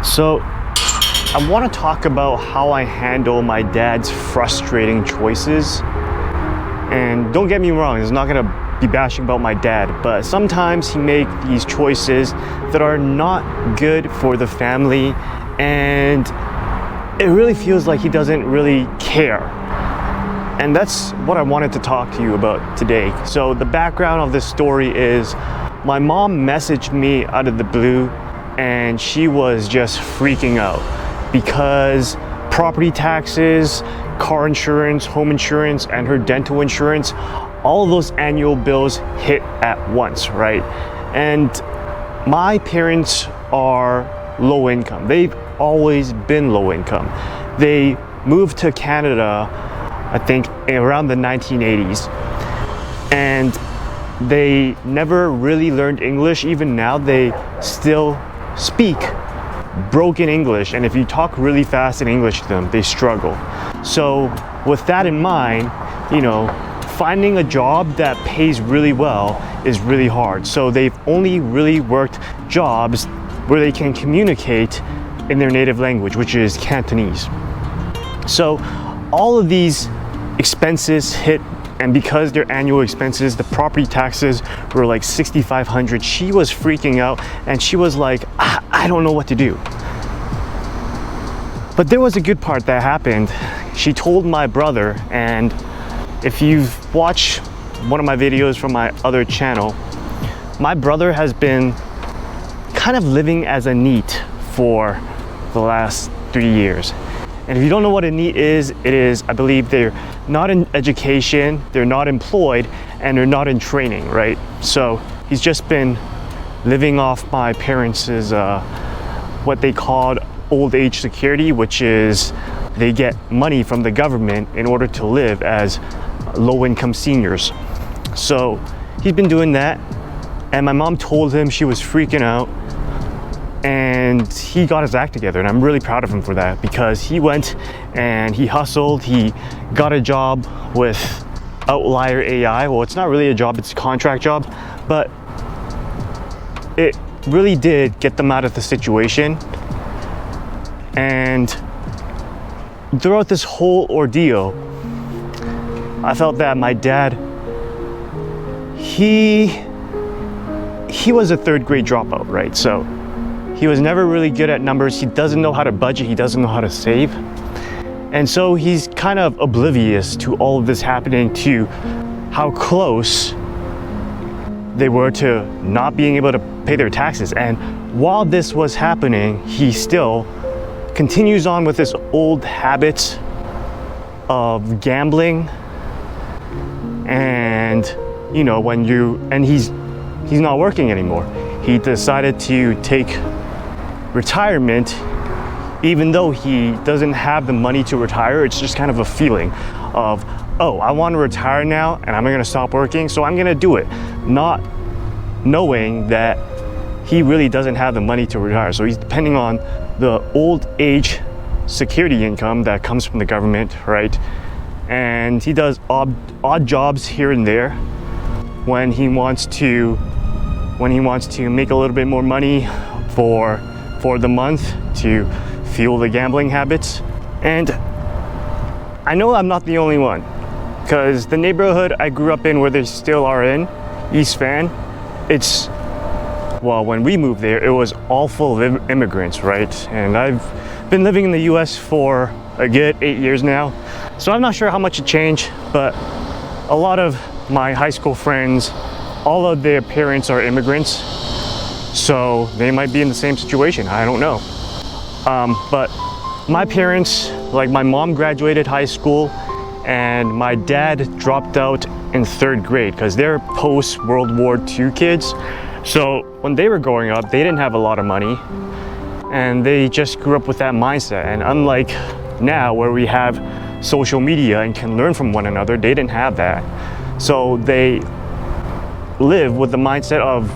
So I want to talk about how I handle my dad's frustrating choices. And don't get me wrong, it's not gonna be bashing about my dad, but sometimes he makes these choices that are not good for the family, and it really feels like he doesn't really care. And that's what I wanted to talk to you about today. So the background of this story is my mom messaged me out of the blue, and she was just freaking out because property taxes, car insurance, home insurance, and her dental insurance, all of those annual bills hit at once, right? And my parents are low income. They've always been low income. They moved to Canada, I think, around the 1980s. And they never really learned English. Even now, they still speak broken English, and if you talk really fast in English to them, they struggle. So with that in mind, finding a job that pays really well is really hard. So they've only really worked jobs where they can communicate in their native language, which is Cantonese. So all of these expenses hit, and because their annual expenses, the property taxes were like $6,500, she was freaking out, and she was like, I don't know what to do. But there was a good part that happened. She told my brother, and if you've watched one of my videos from my other channel, my brother has been kind of living as a NEET for the last 3 years. And if you don't know what a NEET is, it is, I believe, they're not in education, they're not employed, and they're not in training, right? So he's just been living off my parents' what they called old age security, which is they get money from the government in order to live as low-income seniors. So he's been doing that, and my mom told him, she was freaking out, and he got his act together, and I'm really proud of him for that, because he went and he hustled. He got a job with Outlier AI. Well, it's not really a job, it's a contract job, but it really did get them out of the situation. And throughout this whole ordeal, I felt that my dad, he was a third grade dropout, right? So he was never really good at numbers. He doesn't know how to budget. He doesn't know how to save. And so he's kind of oblivious to all of this happening, to how close they were to not being able to pay their taxes. And while this was happening, he still continues on with his old habits of gambling. And he's not working anymore. He decided to take retirement, even though he doesn't have the money to retire. It's just kind of a feeling of, oh, I want to retire now and I'm going to stop working, so I'm going to do it, not knowing that he really doesn't have the money to retire. So he's depending on the old age security income that comes from the government, right? And he does odd jobs here and there when he wants to make a little bit more money for the month to fuel the gambling habits. And I know I'm not the only one, because the neighborhood I grew up in, where they still are in, East Van, when we moved there, it was all full of immigrants, right? And I've been living in the US for a good 8 years now, so I'm not sure how much it changed, but a lot of my high school friends, all of their parents are immigrants, so they might be in the same situation. I don't know. But my parents, like my mom graduated high school and my dad dropped out in 3rd grade because they're post-World War II kids. So when they were growing up, they didn't have a lot of money, and they just grew up with that mindset. And unlike now, where we have social media and can learn from one another, they didn't have that. So they live with the mindset of,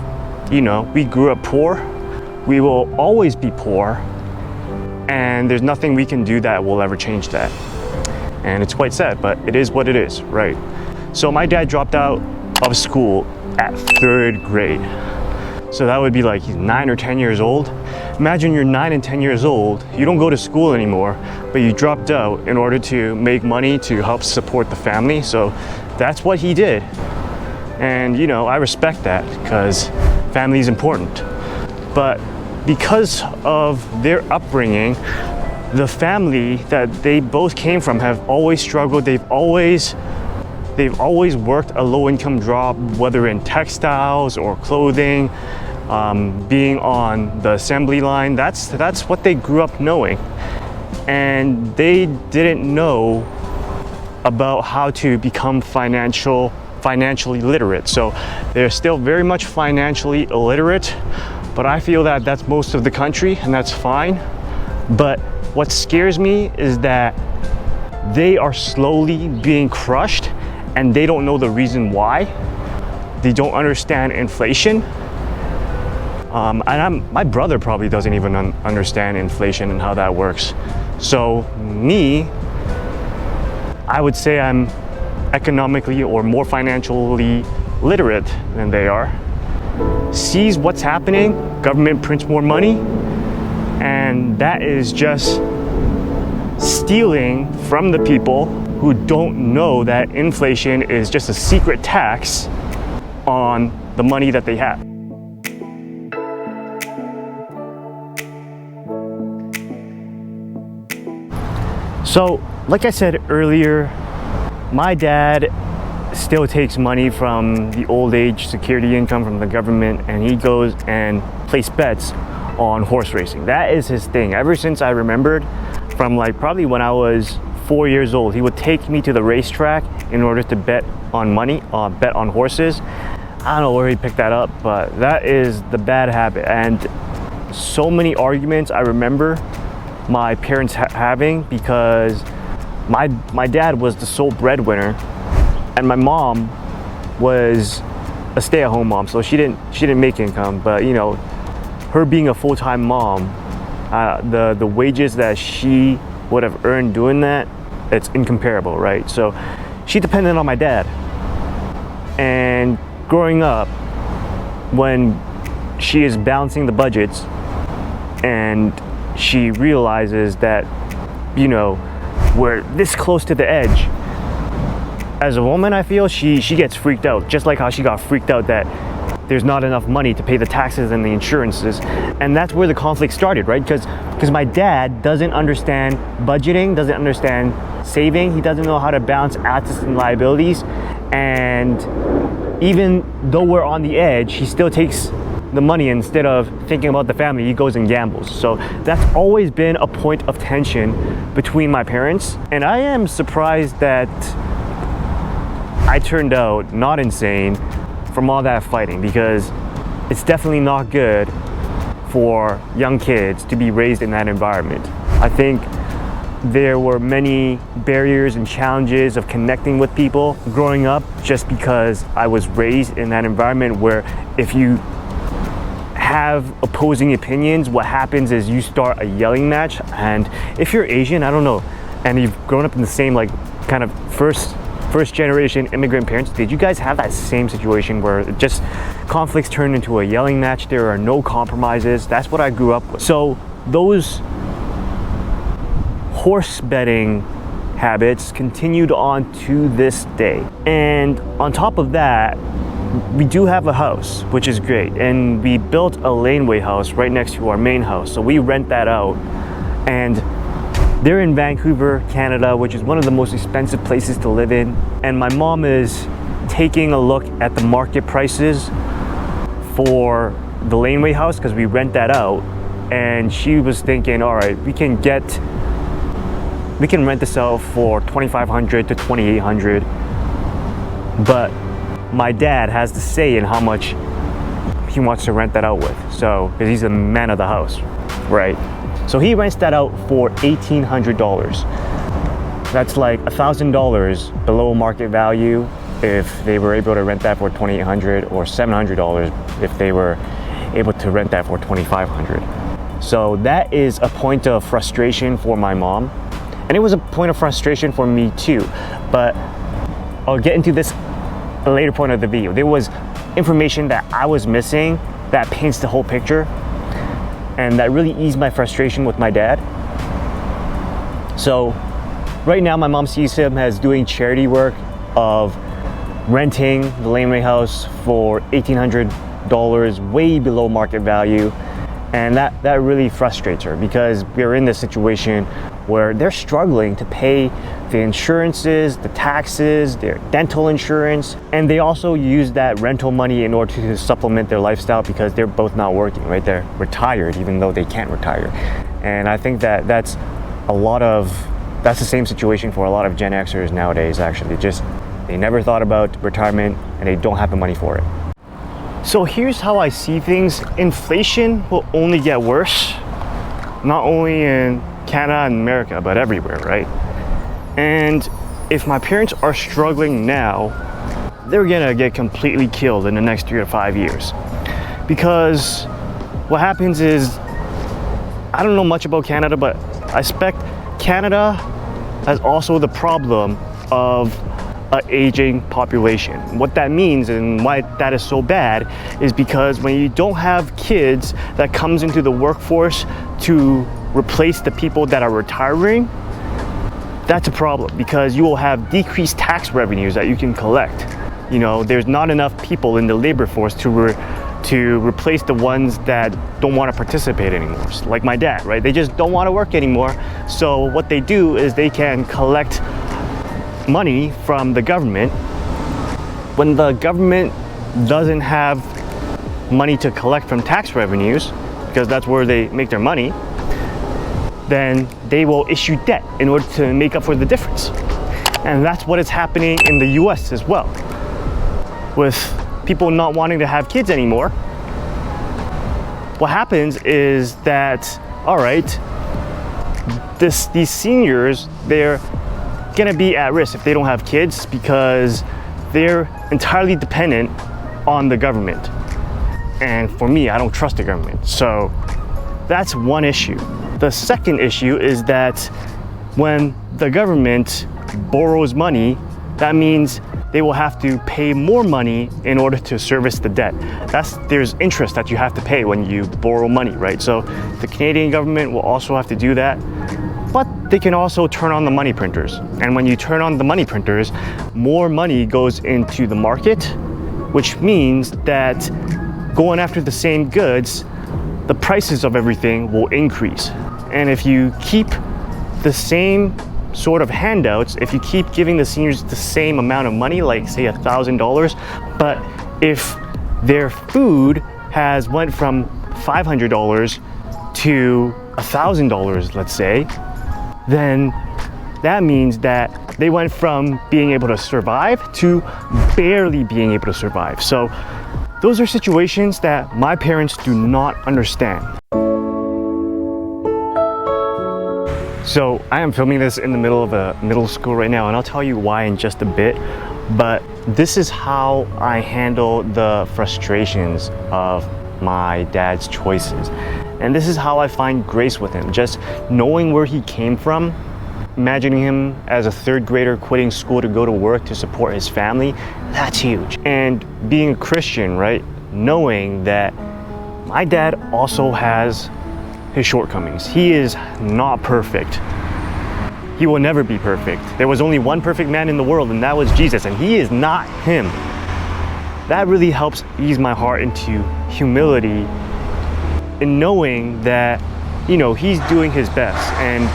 we grew up poor, we will always be poor, and there's nothing we can do that will ever change that. And it's quite sad, but it is what it is, right? So my dad dropped out of school at 3rd grade. So that would be like he's 9 or 10 years old. Imagine you're 9 and 10 years old, you don't go to school anymore, but you dropped out in order to make money to help support the family. So that's what he did. And you know, I respect that because family is important. But because of their upbringing, the family that they both came from have always struggled. They've always worked a low-income job, whether in textiles or clothing, being on the assembly line. That's what they grew up knowing, and they didn't know about how to become financially literate. So they're still very much financially illiterate, but I feel that that's most of the country, and that's fine. But what scares me is that they are slowly being crushed, and they don't know the reason why. They don't understand inflation. My brother probably doesn't even understand inflation and how that works. So me, I would say I'm economically or more financially literate than they are. Sees what's happening, government prints more money, and that is just stealing from the people who don't know that inflation is just a secret tax on the money that they have. So, like I said earlier, my dad still takes money from the old age security income from the government, and he goes and places bets on horse racing. That is his thing. Ever since I remembered, from like probably when I was 4 years old, he would take me to the racetrack in order to bet on money, bet on horses. I don't know where he picked that up, but that is the bad habit. And so many arguments I remember my parents having, because my dad was the sole breadwinner and my mom was a stay-at-home mom, so she didn't make income. But you know, her being a full-time mom, the wages that she would have earned doing that, it's incomparable, right? So she depended on my dad. And growing up, when she is balancing the budgets and she realizes that, you know, we're this close to the edge, as a woman, I feel she gets freaked out, just like how she got freaked out that there's not enough money to pay the taxes and the insurances. And that's where the conflict started, right? Because my dad doesn't understand budgeting, doesn't understand saving, he doesn't know how to balance assets and liabilities. And even though we're on the edge, he still takes the money. Instead of thinking about the family, he goes and gambles. So that's always been a point of tension between my parents. And I am surprised that I turned out not insane from all that fighting, because it's definitely not good for young kids to be raised in that environment. I think there were many barriers and challenges of connecting with people growing up, just because I was raised in that environment where if you have opposing opinions, what happens is you start a yelling match. And if you're Asian, I don't know, and you've grown up in the same like kind of first generation immigrant parents, did you guys have that same situation where just conflicts turn into a yelling match? There are no compromises. That's what I grew up with. So those horse betting habits continued on to this day. And on top of that, we do have a house, which is great. And we built a laneway house right next to our main house. So we rent that out. And they're in Vancouver, Canada, which is one of the most expensive places to live in. And my mom is taking a look at the market prices for the laneway house, because we rent that out. And she was thinking, all right, we can rent this out for $2,500 to $2,800. But my dad has the say in how much he wants to rent that out with. So, because he's the man of the house, right? So he rents that out for $1,800. That's like $1,000 below market value if they were able to rent that for $2,800, or $700 if they were able to rent that for $2,500. So that is a point of frustration for my mom. And it was a point of frustration for me too. But I'll get into this at a later point of the video. There was information that I was missing that paints the whole picture. and that really eased my frustration with my dad. So right now my mom sees him as doing charity work of renting the laneway house for $1,800, way below market value. And that really frustrates her, because we're in this situation where they're struggling to pay the insurances, the taxes, their dental insurance, and they also use that rental money in order to supplement their lifestyle because they're both not working, right? They're retired even though they can't retire. And I think that's the same situation for a lot of Gen Xers nowadays, actually. They never thought about retirement and they don't have the money for it. So here's how I see things. Inflation will only get worse, not only in Canada and America, but everywhere, right? And if my parents are struggling now, they're gonna get completely killed in the next 3 to 5 years. Because what happens is, I don't know much about Canada, but I expect Canada has also the problem of an aging population. What that means and why that is so bad is because when you don't have kids that comes into the workforce to replace the people that are retiring, that's a problem, because you will have decreased tax revenues that you can collect. You know, there's not enough people in the labor force to replace the ones that don't want to participate anymore. Like my dad, right? They just don't want to work anymore. So what they do is they can collect money from the government. When the government doesn't have money to collect from tax revenues, because that's where they make their money, then they will issue debt in order to make up for the difference. And that's what is happening in the US as well, with people not wanting to have kids anymore. What happens is that, all right, these seniors, they're gonna be at risk if they don't have kids, because they're entirely dependent on the government. And for me, I don't trust the government. So that's one issue. The second issue is that when the government borrows money, that means they will have to pay more money in order to service the debt. There's interest that you have to pay when you borrow money, right? So the Canadian government will also have to do that, but they can also turn on the money printers. And when you turn on the money printers, more money goes into the market, which means that going after the same goods, the prices of everything will increase. And if you keep the same sort of handouts, if you keep giving the seniors the same amount of money, like say $1,000, but if their food has went from $500 to $1,000, let's say, then that means that they went from being able to survive to barely being able to survive. So those are situations that my parents do not understand. So I am filming this in the middle of a middle school right now, and I'll tell you why in just a bit, but this is how I handle the frustrations of my dad's choices. And this is how I find grace with him. Just knowing where he came from, imagining him as a 3rd grader quitting school to go to work to support his family, that's huge. And being a Christian, right? Knowing that my dad also has his shortcomings. He is not perfect. He will never be perfect. There was only one perfect man in the world, and that was Jesus, and he is not him. That really helps ease my heart into humility in knowing that, you know, he's doing his best. And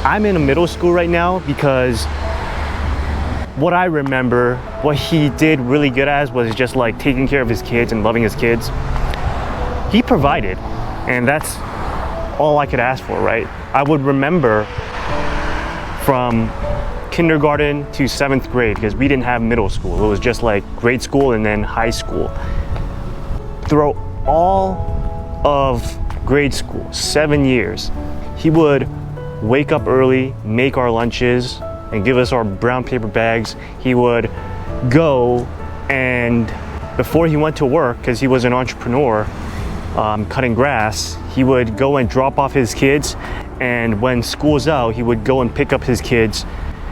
I'm in a middle school right now because what I remember, what he did really good as was just like taking care of his kids and loving his kids. He provided, and that's all I could ask for, right? I would remember from kindergarten to 7th grade, because we didn't have middle school. It was just like grade school and then high school. Throughout all of grade school, 7 years, he would wake up early, make our lunches, and give us our brown paper bags. He would go, and before he went to work, because he was an entrepreneur, cutting grass, he would go and drop off his kids, and when school's out, he would go and pick up his kids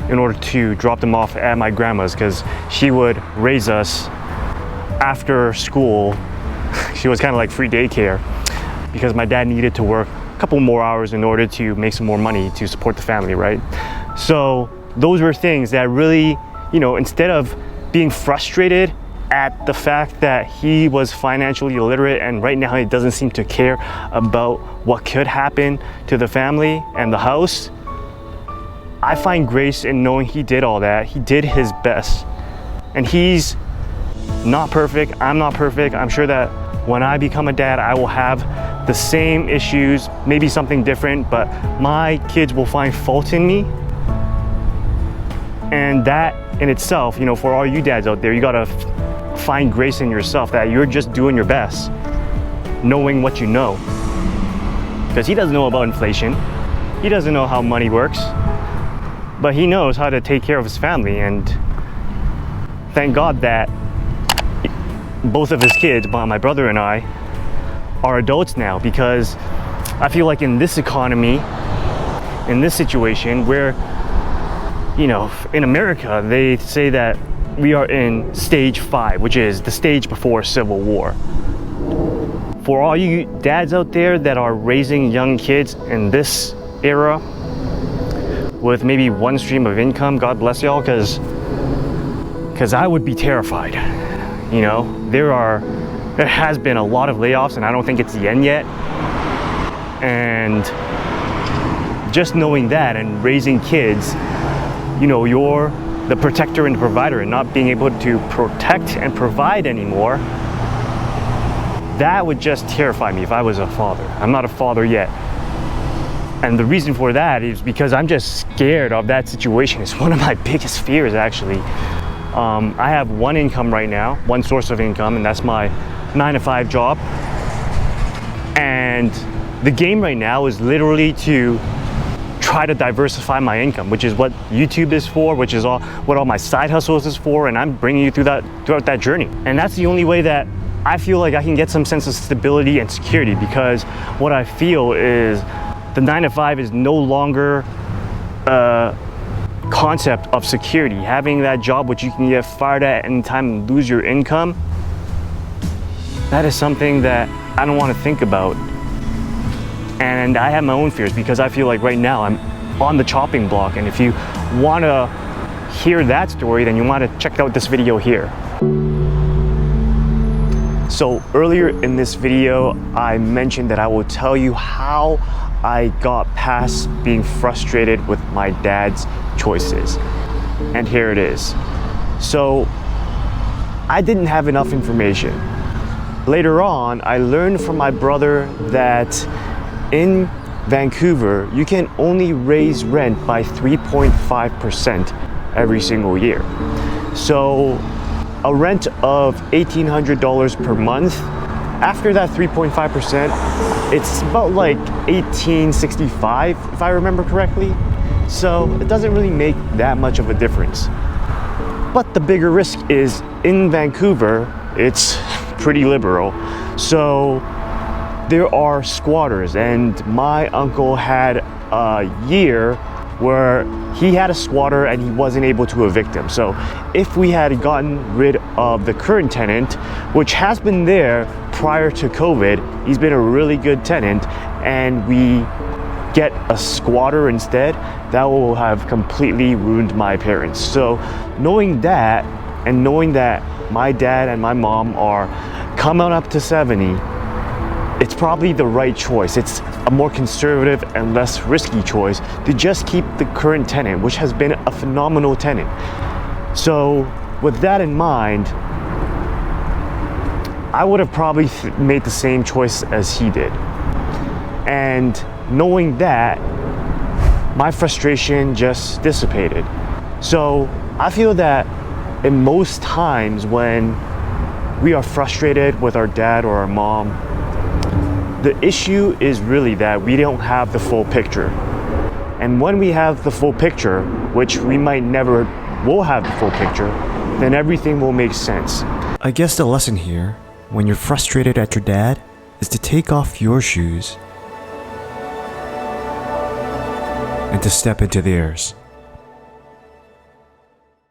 in order to drop them off at my grandma's, because she would raise us after school. She was kind of like free daycare. because my dad needed to work a couple more hours in order to make some more money to support the family, right? So those were things that really, you know, instead of being frustrated at the fact that he was financially illiterate and right now he doesn't seem to care about what could happen to the family and the house, I find grace in knowing he did all that. He did his best. And he's not perfect. I'm not perfect. I'm sure that when I become a dad, I will have the same issues, maybe something different, but my kids will find fault in me. And that in itself, you know, for all you dads out there, you gotta find grace in yourself that you're just doing your best, knowing what you know. Because he doesn't know about inflation. He doesn't know how money works, but he knows how to take care of his family. And thank God that both of his kids, my brother and I, are adults now, because I feel like in this economy, in this situation where, you know, in America, they say that we are in stage 5, which is the stage before Civil War. For all you dads out there that are raising young kids in this era with maybe one stream of income, God bless y'all, because I would be terrified. You know, there has been a lot of layoffs and I don't think it's the end yet. And just knowing that and raising kids, you know, you're the protector and the provider, and not being able to protect and provide anymore, that would just terrify me if I was a father. I'm not a father yet. And the reason for that is because I'm just scared of that situation. It's one of my biggest fears, actually. I have one income right now, one source of income, and that's my 9-to-5 job. And the game right now is literally to try to diversify my income, which is what YouTube is for, which is what all my side hustles is for, and I'm bringing you throughout that journey. And that's the only way that I feel like I can get some sense of stability and security, because what I feel is the 9-to-5 is no longer a concept of security. Having that job which you can get fired at any time and lose your income, that is something that I don't want to think about. And I have my own fears, because I feel like right now I'm on the chopping block. And if you want to hear that story, then you want to check out this video here. So earlier in this video, I mentioned that I will tell you how I got past being frustrated with my dad's choices. And here it is. So I didn't have enough information. Later on, I learned from my brother that in Vancouver, you can only raise rent by 3.5% every single year. So a rent of $1,800 per month, after that 3.5%, it's about like $1,865 if I remember correctly. So it doesn't really make that much of a difference. But the bigger risk is in Vancouver, it's pretty liberal. So there are squatters, and my uncle had a year where he had a squatter and he wasn't able to evict him. So if we had gotten rid of the current tenant, which has been there prior to COVID, he's been a really good tenant, and we get a squatter instead, that will have completely ruined my parents. So knowing that, and knowing that my dad and my mom are coming up to 70, it's probably the right choice. It's a more conservative and less risky choice to just keep the current tenant, which has been a phenomenal tenant. So with that in mind, I would have probably made the same choice as he did. And knowing that, my frustration just dissipated. So I feel that in most times when we are frustrated with our dad or our mom, the issue is really that we don't have the full picture. And when we have the full picture, which we might never will have the full picture, then everything will make sense. I guess the lesson here, when you're frustrated at your dad, is to take off your shoes and to step into theirs.